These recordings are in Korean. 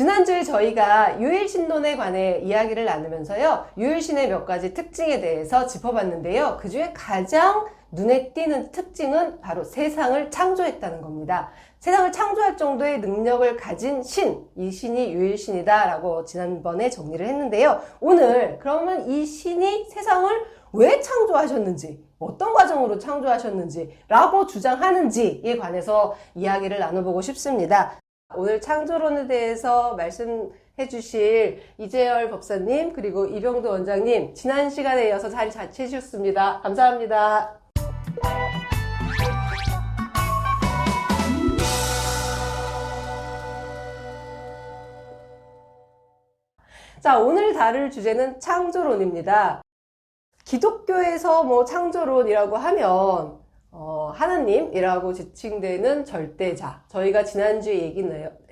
지난주에 저희가 유일신론에 관해 이야기를 나누면서요, 유일신의 몇 가지 특징에 대해서 짚어봤는데요. 그 중에 가장 눈에 띄는 특징은 바로 세상을 창조했다는 겁니다. 세상을 창조할 정도의 능력을 가진 신, 이 신이 유일신이다 라고 지난번에 정리를 했는데요. 오늘 그러면 이 신이 세상을 왜 창조하셨는지, 어떤 과정으로 창조하셨는지 라고 주장하는지에 관해서 이야기를 나눠보고 싶습니다. 오늘 창조론에 대해서 말씀해 주실 이재열 법사님 그리고 이병도 원장님, 지난 시간에 이어서 자리 자취해 주셨습니다. 감사합니다. 자, 오늘 다룰 주제는 창조론입니다. 기독교에서 창조론이라고 하면 하나님이라고 지칭되는 절대자, 저희가 지난주에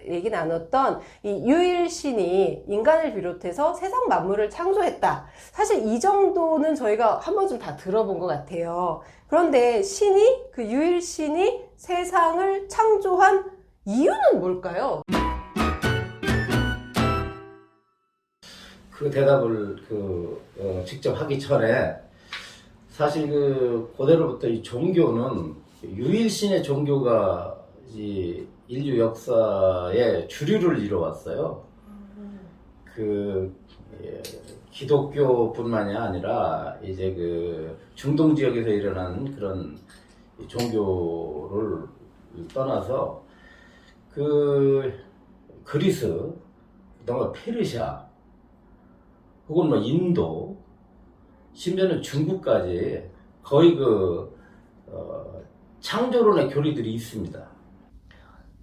얘기 나눴던 이 유일신이 인간을 비롯해서 세상 만물을 창조했다. 사실 이 정도는 저희가 한 번쯤 다 들어본 것 같아요. 그런데 그 유일신이 세상을 창조한 이유는 뭘까요? 그 대답을 직접 하기 전에 사실 고대로부터 이 종교는 유일신의 종교가 이 인류 역사의 주류를 이뤄왔어요. 기독교뿐만이 아니라 이제 중동 지역에서 일어난 그런 종교를 떠나서 그리스, 그다음에 페르시아, 혹은 인도, 심지어는 중국까지 거의 창조론의 교리들이 있습니다.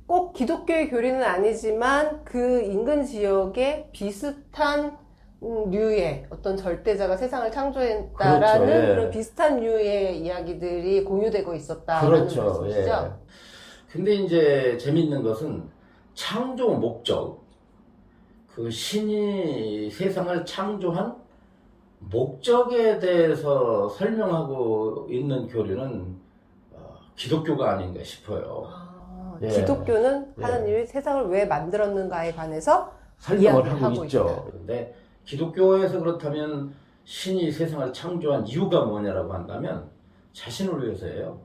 꼭 기독교의 교리는 아니지만 그 인근 지역에 비슷한 류의 어떤 절대자가 세상을 창조했다라는 그렇죠, 예. 그런 비슷한 류의 이야기들이 공유되고 있었다라는 그렇죠, 말씀이시죠? 예. 근데 이제 재밌는 것은 창조 목적, 신이 세상을 창조한 목적에 대해서 설명하고 있는 교리는 기독교가 아닌가 싶어요. 예. 기독교는 하나님이 세상을 왜 만들었는가에 관해서 설명을 하고 있죠. 그런데 기독교에서 그렇다면 신이 세상을 창조한 이유가 뭐냐라고 한다면 자신을 위해서예요.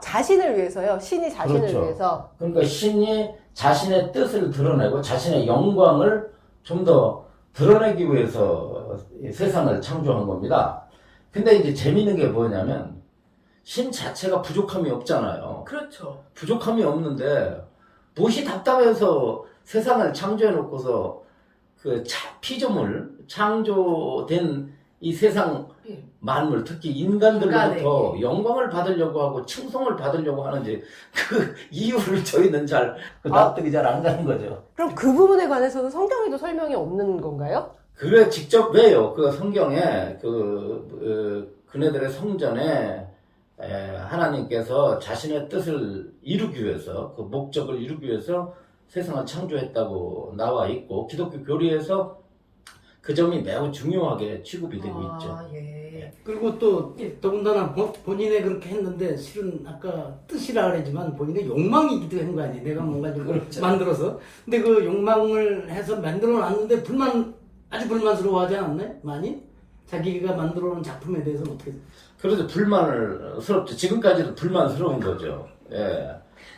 자신을 위해서요? 신이 자신을 그렇죠. 위해서? 그러니까 신이 자신의 뜻을 드러내고 자신의 영광을 좀 더 드러내기 위해서 세상을 창조한 겁니다. 근데 이제 재밌는 게 뭐냐면 신 자체가 부족함이 없잖아요. 그렇죠. 부족함이 없는데 무엇이 답답해서 세상을 창조해 놓고서 피조물, 창조된 이 세상 만물, 특히 인간들로부터 영광을 받으려고 하고 칭송을 받으려고 하는지 그 이유를 저희는 잘 납득이 잘 안 가는 거죠. 그럼 그 부분에 관해서는 성경에도 설명이 없는 건가요? 그래, 직접 왜요? 성경에 그네들의 성전에 하나님께서 자신의 뜻을 이루기 위해서, 그 목적을 이루기 위해서 세상을 창조했다고 나와 있고, 기독교 교리에서 그 점이 매우 중요하게 취급이 되고 있죠. 예. 그리고 또 더군다나 본인의 그렇게 했는데 실은 아까 뜻이라 그랬지만 본인의 욕망이기도 한 거 아니에요. 내가 뭔가 좀 그렇죠. 만들어서. 근데 그 욕망을 해서 만들어 놨는데 아주 불만스러워하지 않았나요? 많이? 자기가 만들어 놓은 작품에 대해서 어떻게 그래서 불만스럽죠. 지금까지도 불만스러운 거죠. 예.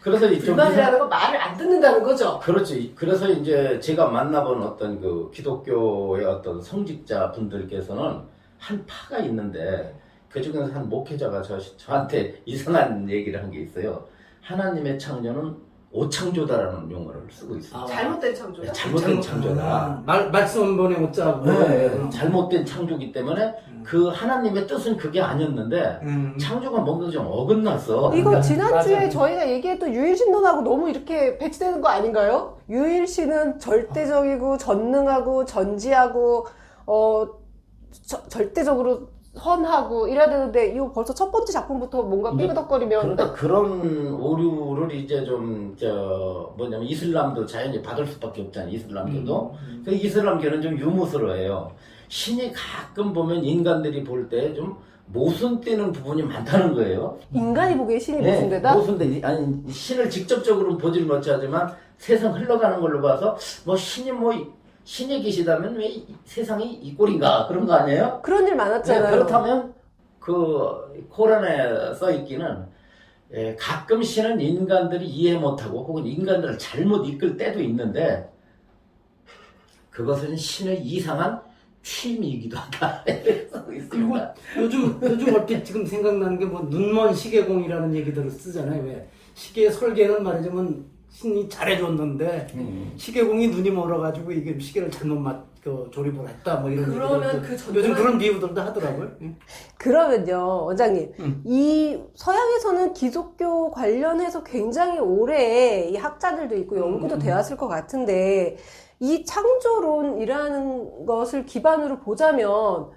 그래서 불만이라는 건 말을 안 듣는다는 거죠. 그렇지. 그래서 이제 제가 만나본 어떤 기독교의 어떤 성직자 분들께서는 한 파가 있는데 그 중에서 한 목회자가 저한테 이상한 얘기를 한 게 있어요. 하나님의 창조는 오창조다라는 용어를 쓰고 있어요. 잘못된 창조다? 네, 잘못된 창조다. 말씀 한 번에 못 짜고. 네, 잘못된 창조기 때문에 그 하나님의 뜻은 그게 아니었는데 창조가 뭔가 좀 어긋났어. 이거 그러니까 지난주에 맞아요. 저희가 얘기했던 유일신론하고 너무 이렇게 배치되는 거 아닌가요? 유일신은 절대적이고 전능하고 전지하고 절대적으로 선하고 이래야 되는데 이거 벌써 첫 번째 작품부터 뭔가 삐그덕거리면 그러니까 그런 오류를 이제 뭐냐면 이슬람도 자연히 받을 수밖에 없잖아요. 이슬람교도. 그 이슬람교는 좀 유무스러워요. 신이 가끔 보면 인간들이 볼 때 좀 모순 띄는 부분이 많다는 거예요. 인간이 보기에 신이 모순되다? 모순돼. 아니, 신을 직접적으로는 보질 못하지만 세상 흘러가는 걸로 봐서 뭐 신이 계시다면 왜 세상이 이 꼴인가 그런 거 아니에요? 그런 일 많았잖아요. 그렇다면 그 코란에 써 있기는 가끔 신은 인간들이 이해 못하고 혹은 인간들을 잘못 이끌 때도 있는데 그것은 신의 이상한 취미이기도 하다. 그리고 요즘 어떻게 지금 생각나는 게 뭐 눈먼 시계공이라는 얘기들을 쓰잖아요. 왜 시계 설계는 말하자면 신이 잘해줬는데 시계공이 눈이 멀어가지고 이게 시계를 잘못 조립을 했다 뭐 이런 그러면 얘기들 요즘 그런 비유들도 하더라고요. 그러면요, 원장님. 이 서양에서는 기독교 관련해서 굉장히 오래 이 학자들도 있고 연구도 되었을 것 같은데 이 창조론이라는 것을 기반으로 보자면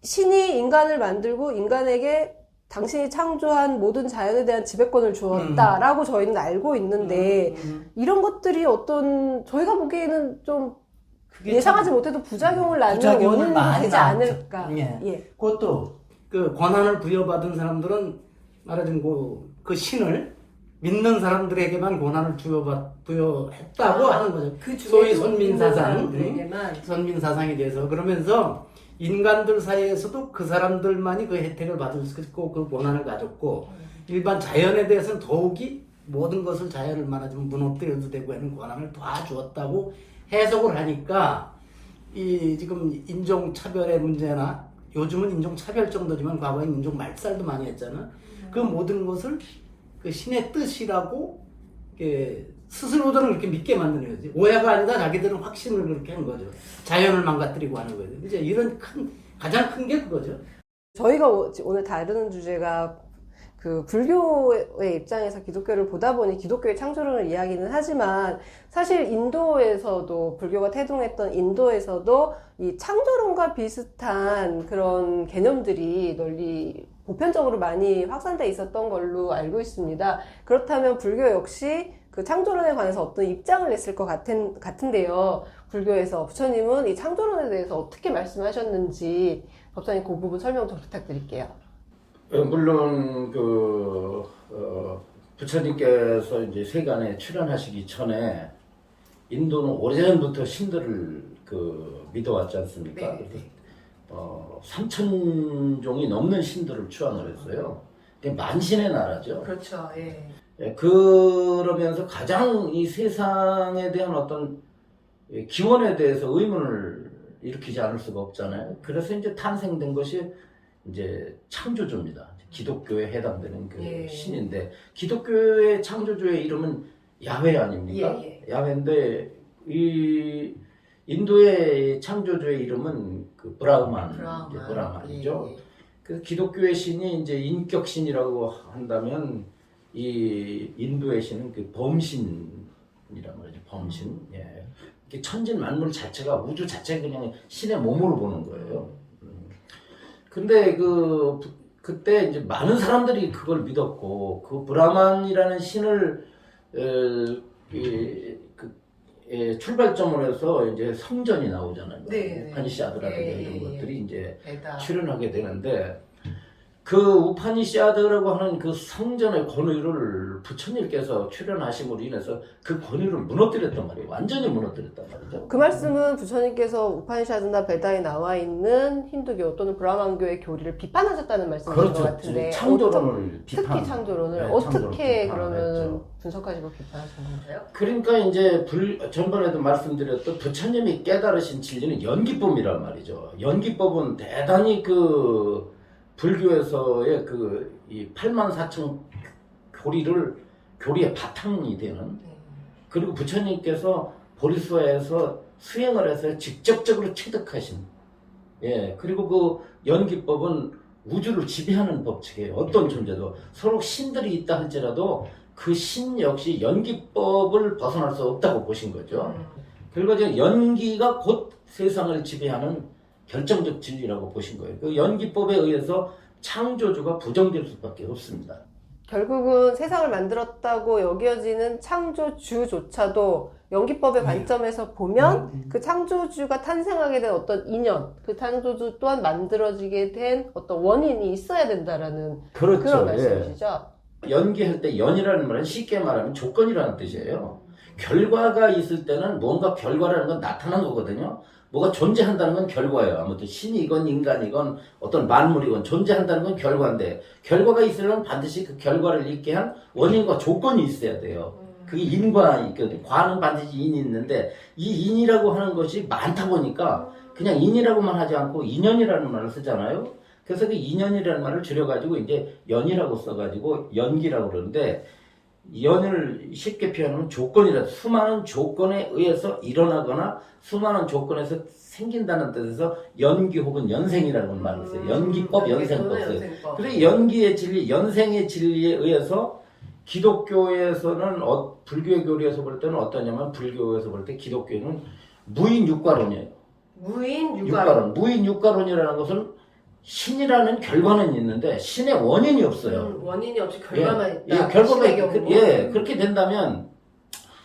신이 인간을 만들고 인간에게 당신이 창조한 모든 자연에 대한 지배권을 주었다라고 저희는 알고 있는데 이런 것들이 어떤 저희가 보기에는 좀 예상하지 못해도 부작용을 낳는 원인이 되지 않을까. 예. 그것도 그 권한을 부여받은 사람들은 말하자면 그 신을 믿는 사람들에게만 권한을 부여했다고 하는 거죠. 소위 선민사상에 대해서. 그러면서 인간들 사이에서도 그 사람들만이 그 혜택을 받을 수 있고 그 권한을 가졌고 일반 자연에 대해서는 더욱이 모든 것을 자연을 말하자면 무너뜨려도 되고 하는 권한을 다 주었다고 해석을 하니까 이 지금 인종차별의 문제나 요즘은 인종차별 정도지만 과거엔 인종 말살도 많이 했잖아. 그 모든 것을 그 신의 뜻이라고 스스로들은 그렇게 믿게 만드는 거지. 오해가 아니라 자기들은 확신을 그렇게 한 거죠. 자연을 망가뜨리고 하는 거죠. 이제 이런 가장 큰 게 그거죠. 저희가 오늘 다루는 주제가 그 불교의 입장에서 기독교를 보다 보니 기독교의 창조론을 이야기는 하지만 사실 인도에서도 불교가 태동했던 인도에서도 이 창조론과 비슷한 그런 개념들이 널리 보편적으로 많이 확산돼 있었던 걸로 알고 있습니다. 그렇다면 불교 역시 그 창조론에 관해서 어떤 입장을 냈을 것 같은데요. 불교에서 부처님은 이 창조론에 대해서 어떻게 말씀하셨는지 법사님 그 부분 설명 좀 부탁드릴게요. 물론 부처님께서 이제 세간에 출현하시기 전에 인도는 오래전부터 신들을 믿어왔지 않습니까? 네. 3,000종이 넘는 신들을 추앙을 했어요. 만신의 나라죠. 그렇죠. 예. 그러면서 가장 이 세상에 대한 어떤 기원에 대해서 의문을 일으키지 않을 수가 없잖아요. 그래서 이제 탄생된 것이 이제 창조주입니다. 기독교에 해당되는 그 신인데 기독교의 창조주의 이름은 야훼 아닙니까? 야훼인데 이 인도의 창조주의 이름은 그 브라흐만이죠. 그 기독교의 신이 이제 인격신이라고 한다면 이 인도의 신은 그 범신이란 말이죠. 범신. 예. 천진 만물 자체가 우주 자체가 그냥 신의 몸으로 보는 거예요. 근데 그때 이제 많은 사람들이 그걸 믿었고 그 브라만이라는 신을 출발점으로 해서 이제 성전이 나오잖아요. 우파니샤드라든가 이런 것들이 이제 출현하게 되는데 그 우파니샤드라고 하는 그 성전의 권위를 부처님께서 출현하심으로 인해서 그 권위를 무너뜨렸단 말이에요. 완전히 무너뜨렸단 말이죠. 그 말씀은 부처님께서 우파니샤드나 베다에 나와 있는 힌두교 또는 브라만교의 교리를 비판하셨다는 말씀인 것 같은데 창조론을 특히 창조론을 어떻게 그러면 분석하시고 비판하신 건가요? 그러니까 이제 전번에도 말씀드렸던 부처님이 깨달으신 진리는 연기법이란 말이죠. 연기법은 대단히 불교에서의 이 84,000 교리의 바탕이 되는 그리고 부처님께서 보리수화에서 수행을 해서 직접적으로 체득하신 그리고 그 연기법은 우주를 지배하는 법칙이에요. 어떤 존재도 서로 신들이 있다 할지라도 그 신 역시 연기법을 벗어날 수 없다고 보신 거죠. 결과적으로 연기가 곧 세상을 지배하는 결정적 진리라고 보신 거예요. 그 연기법에 의해서 창조주가 부정될 수밖에 없습니다. 결국은 세상을 만들었다고 여겨지는 창조주조차도 연기법의 관점에서 보면 그 창조주가 탄생하게 된 어떤 인연, 그 창조주 또한 만들어지게 된 어떤 원인이 있어야 된다라는 그런 말씀이시죠? 연기할 때 연이라는 말은 쉽게 말하면 조건이라는 뜻이에요. 결과가 있을 때는 뭔가 결과라는 건 나타난 거거든요. 뭐가 존재한다는 건 결과예요. 아무튼 신이건 인간이건 어떤 만물이건 존재한다는 건 결과인데, 결과가 있으려면 반드시 그 결과를 있게 한 원인과 조건이 있어야 돼요. 그게 인과 있거든요. 과는 반드시 인이 있는데, 이 인이라고 하는 것이 많다 보니까 그냥 인이라고만 하지 않고 인연이라는 말을 쓰잖아요. 그래서 그 인연이라는 말을 줄여가지고 이제 연이라고 써가지고 연기라고 그러는데, 연을 쉽게 표현하면 조건이라, 수많은 조건에 의해서 일어나거나 수많은 조건에서 생긴다는 뜻에서 연기 혹은 연생이라는 말을 써요. 연기법, 연생법 써요. 그래서 연기의 진리, 연생의 진리에 의해서 기독교에서는 불교의 교리에서 볼 때는 어떠냐면, 불교에서 볼 때 기독교는 무인 육가론이에요. 무인 육가론. 무인 육가론이라는 것은 신이라는 결과는 있는데 신의 원인이 없어요. 원인이 없이 결과만 있다. 예, 결과가 신의 경우. 그렇게 된다면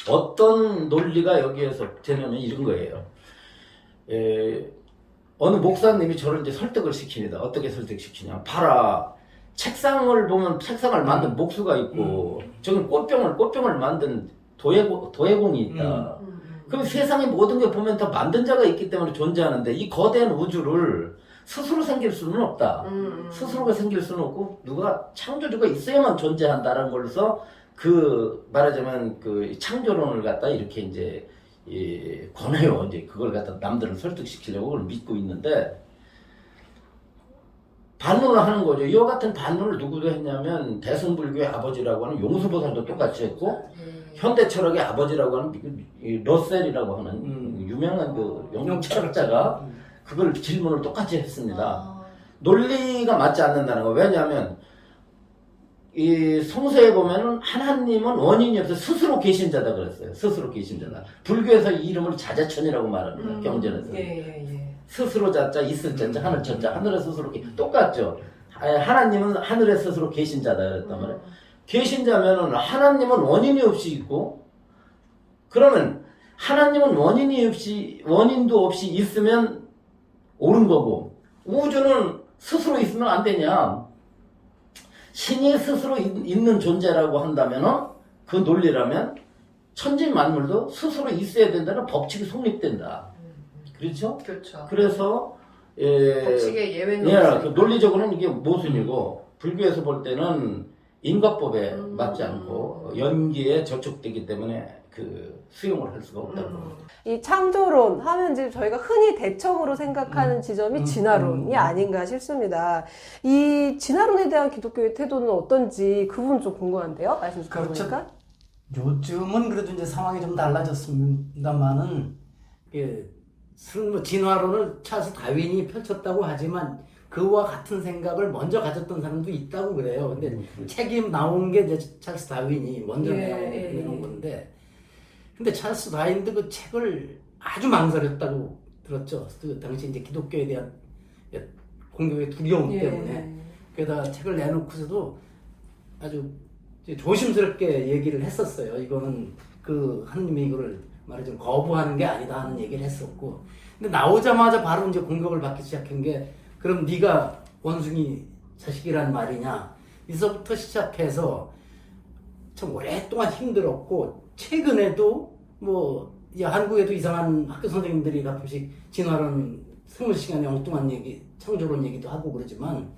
어떤 논리가 여기에서 되냐면 이런 거예요. 어느 목사님이 저를 이제 설득을 시킵니다. 어떻게 설득시키냐? 봐라. 책상을 보면 책상을 만든 목수가 있고, 저기 꽃병을 만든 도예공이 있다. 그럼 세상의 모든 게 보면 다 만든 자가 있기 때문에 존재하는데, 이 거대한 우주를 스스로 생길 수는 없다. 스스로가 생길 수는 없고, 누가 창조주가 있어야만 존재한다라는 걸로서, 말하자면 창조론을 갖다 이렇게 이제, 권해요. 이제 그걸 갖다 남들을 설득시키려고 그걸 믿고 있는데, 반론을 하는 거죠. 이와 같은 반론을 누구도 했냐면, 대승불교의 아버지라고 하는 용수보살도 똑같이 했고, 현대 철학의 아버지라고 하는 러셀이라고 하는 유명한 영국 철학자가 그걸 질문을 똑같이 했습니다. 논리가 맞지 않는다는 거. 왜냐하면 이 성서에 보면은 하나님은 원인이 없어 스스로 계신 자다 그랬어요. 스스로 계신 자다. 불교에서 이 이름을 자자천이라고 말합니다. 경전에서. 스스로 자자, 있을 자자, 하늘 자자, 하늘에 스스로 똑같죠. 하나님은 하늘에 스스로 계신 자다 그랬단 말이에요. 계신 자면은 하나님은 원인이 없이 있고, 그러면 하나님은 원인도 없이 있으면 옳은 거고, 우주는 스스로 있으면 안 되냐? 신이 스스로 있는 존재라고 한다면은, 그 논리라면 천지 만물도 스스로 있어야 된다는 법칙이 성립된다. 그렇죠? 그렇죠. 그래서 법칙의 예외는 그 논리적으로는 이게 모순이고, 불교에서 볼 때는 인과법에 맞지 않고 연기에 저촉되기 때문에 수용을 할 수가 없다고. 이 창조론 하면 이제 저희가 흔히 대청으로 생각하는 지점이 진화론이 아닌가 싶습니다. 이 진화론에 대한 기독교의 태도는 어떤지 그 부분 좀 궁금한데요? 말씀 들어보니까. 요즘은 그래도 이제 상황이 좀 달라졌습니다만은, 진화론을 찰스 다윈이 펼쳤다고 하지만 그와 같은 생각을 먼저 가졌던 사람도 있다고 그래요. 근데 책임 나온 게 이제 찰스 다윈이 먼저 내놓은 건데, 근데 찰스 다윈도 그 책을 아주 망설였다고 들었죠. 그 당시 이제 기독교에 대한 공격의 두려움 때문에. 그러다 책을 내놓고서도 아주 조심스럽게 얘기를 했었어요. 이거는 하느님이 이거를 말하자면 거부하는 게 아니다 하는 얘기를 했었고, 근데 나오자마자 바로 이제 공격을 받기 시작한 게, 그럼 네가 원숭이 자식이란 말이냐, 이서부터 시작해서 참 오랫동안 힘들었고, 최근에도 한국에도 이상한 학교 선생님들이 가끔씩 진화론 생물 시간에 엉뚱한 얘기, 창조론 얘기도 하고 그러지만,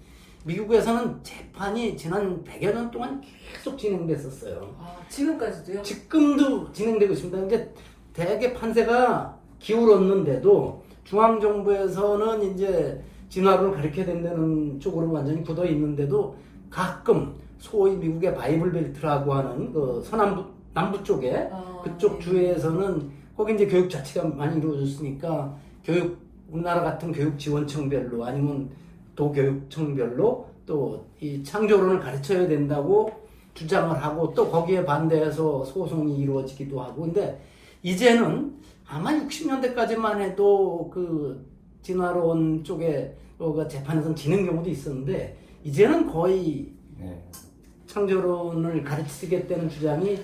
미국에서는 재판이 지난 100여 년 동안 계속 진행됐었어요. 지금까지도요? 지금도 진행되고 있습니다. 근데 대개 판세가 기울었는데도 중앙정부에서는 이제 진화론을 가르쳐야 된다는 쪽으로 완전히 굳어 있는데도 가끔 소위 미국의 바이블 벨트라고 하는 남부 쪽에 그쪽 주에서는 거기 이제 교육 자체가 많이 이루어졌으니까 우리나라 같은 교육 지원청별로 아니면 도교육청별로 또 이 창조론을 가르쳐야 된다고 주장을 하고, 또 거기에 반대해서 소송이 이루어지기도 하고. 근데 이제는 아마 60년대까지만 해도 진화론 쪽에 재판에서 지는 경우도 있었는데, 이제는 거의 창조론을 가르치겠다는 주장이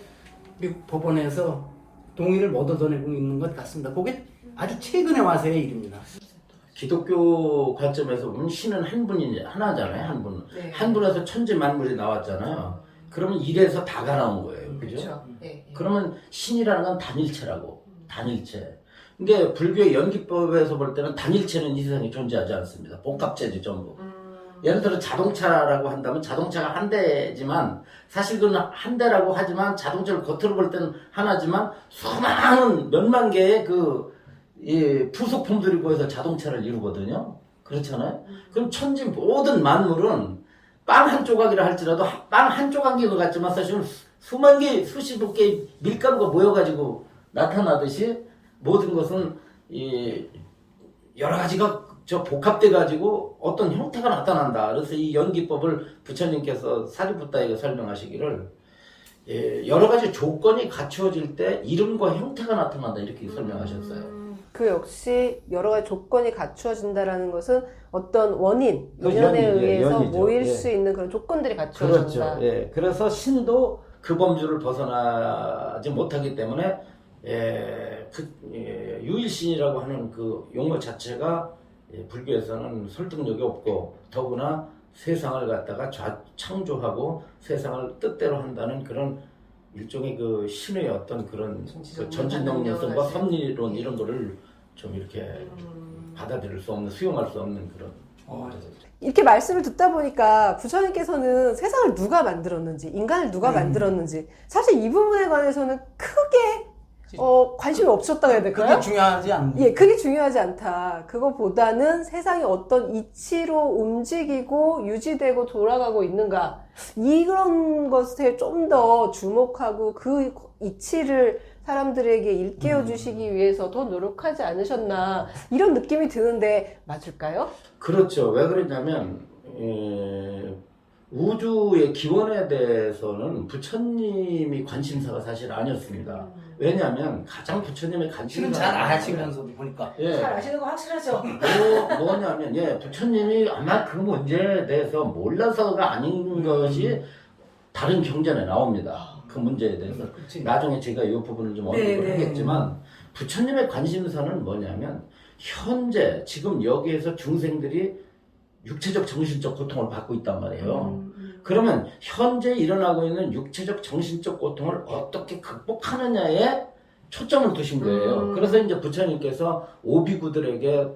미국 법원에서 동의를 못 얻어내고 있는 것 같습니다. 그게 아주 최근에 와서의 일입니다. 기독교 관점에서 보면 신은 하나잖아요. 한 분. 한 분에서 천지 만물이 나왔잖아요. 그러면 일에서 다가 나온 거예요. 그죠? 네. 그러면 신이라는 건 단일체라고. 단일체. 근데 불교의 연기법에서 볼 때는 단일체는 이 세상에 존재하지 않습니다. 복합체죠, 전부. 예를 들어 자동차라고 한다면 자동차가 한 대지만 사실 그건 한 대라고 하지만 자동차를 겉으로 볼 때는 하나지만 수많은 몇만 개의 이 부속품들이 모여서 자동차를 이루거든요. 그렇잖아요. 그럼 천지 모든 만물은 빵 한 조각이라 할지라도 빵 한 조각인 것 같지만 사실은 수만 개, 수십억 개의 밀가루가 모여가지고 나타나듯이 모든 것은 여러 가지가 복합돼 가지고 어떤 형태가 나타난다. 그래서 이 연기법을 부처님께서 사리부타에게 설명하시기를 여러 가지 조건이 갖추어질 때 이름과 형태가 나타난다 이렇게 설명하셨어요. 그 역시 여러 가지 조건이 갖추어진다라는 것은 어떤 원인, 그 인연에 연이죠. 의해서 연이죠. 모일 예. 수 있는 그런 조건들이 갖추어진다. 그렇죠. 예. 그래서 신도 그 범주를 벗어나지 못하기 때문에 유일신이라고 하는 그 용어 자체가 불교에서는 설득력이 없고 더구나 세상을 갖다가 창조하고 세상을 뜻대로 한다는 그런 일종의 그 신의 어떤 그런 그 전진능력성과 섭리론 이런 거를 좀 이렇게 받아들일 수 없는, 수용할 수 없는 그런. 이렇게 말씀을 듣다 보니까 부처님께서는 세상을 누가 만들었는지, 인간을 누가 만들었는지 사실 이 부분에 관해서는 크게 관심이 없었다고 해야 될까요? 그게 중요하지 않는. 예, 그게 중요하지 않다. 그거보다는 세상이 어떤 이치로 움직이고 유지되고 돌아가고 있는가, 이런 것에 좀 더 주목하고 그 이치를 사람들에게 일깨워 주시기 위해서 더 노력하지 않으셨나, 이런 느낌이 드는데 맞을까요? 그렇죠. 왜 그러냐면 우주의 기원에 대해서는 부처님이 관심사가 사실 아니었습니다. 왜냐하면 가장 부처님의 실은 관심사가 잘 아시면서도 보니까. 잘 아시는 거 확실하죠? 뭐냐면 부처님이 아마 그 문제에 대해서 몰라서가 아닌 것이 다른 경전에 나옵니다. 그 문제에 대해서. 나중에 제가 이 부분을 좀 언급을 하겠지만 부처님의 관심사는 뭐냐면 현재 지금 여기에서 중생들이 육체적 정신적 고통을 받고 있단 말이에요. 그러면 현재 일어나고 있는 육체적 정신적 고통을 어떻게 극복하느냐에 초점을 두신 거예요. 그래서 이제 부처님께서 오비구들에게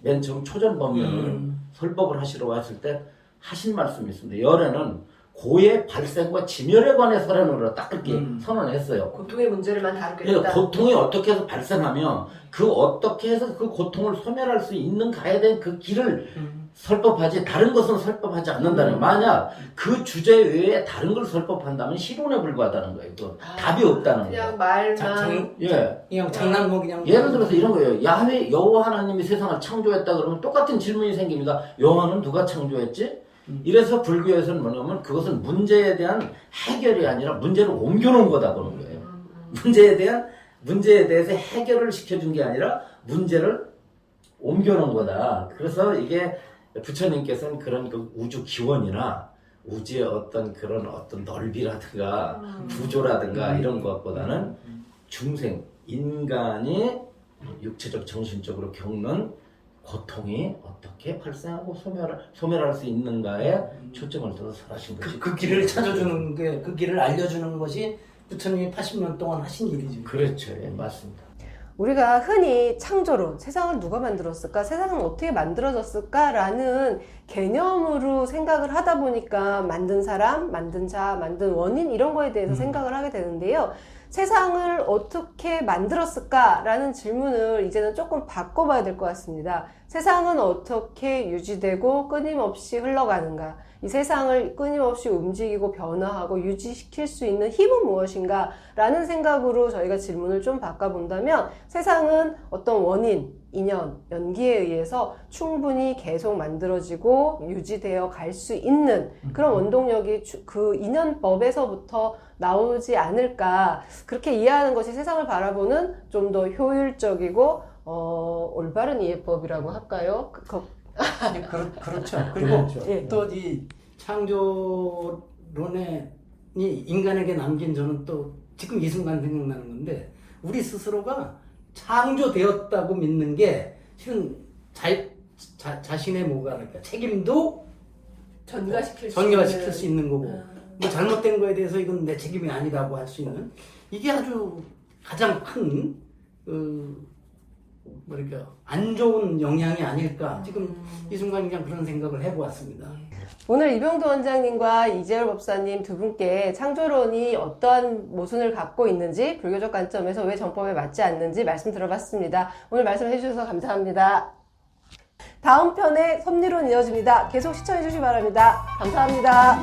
맨 처음 초전법문을 설법을 하시러 왔을 때 하신 말씀이 있습니다. 열에는 고의 발생과 지멸에 관해서라는 딱 그렇게 선언했어요. 고통의 문제를만 다루겠다. 고통이 어떻게 해서 발생하며 어떻게 해서 그 고통을 소멸할 수 있는가에 대한 그 길을 설법하지 다른 것은 설법하지 않는다는. 만약 그 주제 외에 다른 걸 설법한다면 실론에 불과하다는 거예요. 답이 없다는 거예요. 그냥 말만. 그냥 장난고 그냥. 예를 들어서 이런 거예요. 야훼 여호와 하나님이 세상을 창조했다 그러면 똑같은 질문이 생깁니다. 여호와는 누가 창조했지? 이래서 불교에서는 뭐냐면 그것은 문제에 대한 해결이 아니라 문제를 옮겨놓은 거다 그런 거예요. 문제에 대해서 해결을 시켜준 게 아니라 문제를 옮겨놓은 거다. 그래서 이게 부처님께서는 그런 그 우주 기원이나 우주의 어떤 그런 어떤 넓이라든가 구조라든가 이런 것보다는 중생, 인간이 육체적 정신적으로 겪는 고통이 어떻게 발생하고 소멸할 수 있는가에 초점을 둬서 설하신 것이 그 길을 찾아주는 게, 그 길을 알려주는 것이 부처님이 80년 동안 하신 일이죠. 그렇죠. 예, 맞습니다. 우리가 흔히 창조론, 세상을 누가 만들었을까, 세상은 어떻게 만들어졌을까라는 개념으로 생각을 하다 보니까 만든 사람, 만든 자, 만든 원인 이런 거에 대해서 생각을 하게 되는데요. 세상을 어떻게 만들었을까라는 질문을 이제는 조금 바꿔봐야 될 것 같습니다. 세상은 어떻게 유지되고 끊임없이 흘러가는가? 이 세상을 끊임없이 움직이고 변화하고 유지시킬 수 있는 힘은 무엇인가? 라는 생각으로 저희가 질문을 좀 바꿔본다면 세상은 어떤 원인, 인연, 연기에 의해서 충분히 계속 만들어지고 유지되어 갈 수 있는 그런 원동력이 그 인연법에서부터 나오지 않을까. 그렇게 이해하는 것이 세상을 바라보는 좀 더 효율적이고 올바른 이해법이라고 할까요? 그렇죠. 그리고 예. 또 이 창조론이 인간에게 남긴 저는 또 지금 이 순간 생각나는 건데 우리 스스로가 창조되었다고 믿는 게 실은 자신의 뭐가 그럴까 책임도 전가시킬 수 있는 거고 뭐 잘못된 거에 대해서 이건 내 책임이 아니라고 할 수 있는 이게 아주 가장 큰 뭐랄까 안 좋은 영향이 아닐까 지금 이 순간 그냥 그런 생각을 해보았습니다. 오늘 이병도 원장님과 이재열 법사님 두 분께 창조론이 어떠한 모순을 갖고 있는지, 불교적 관점에서 왜 정법에 맞지 않는지 말씀 들어봤습니다. 오늘 말씀해 주셔서 감사합니다. 다음 편에 섭리론 이어집니다. 계속 시청해 주시기 바랍니다. 감사합니다.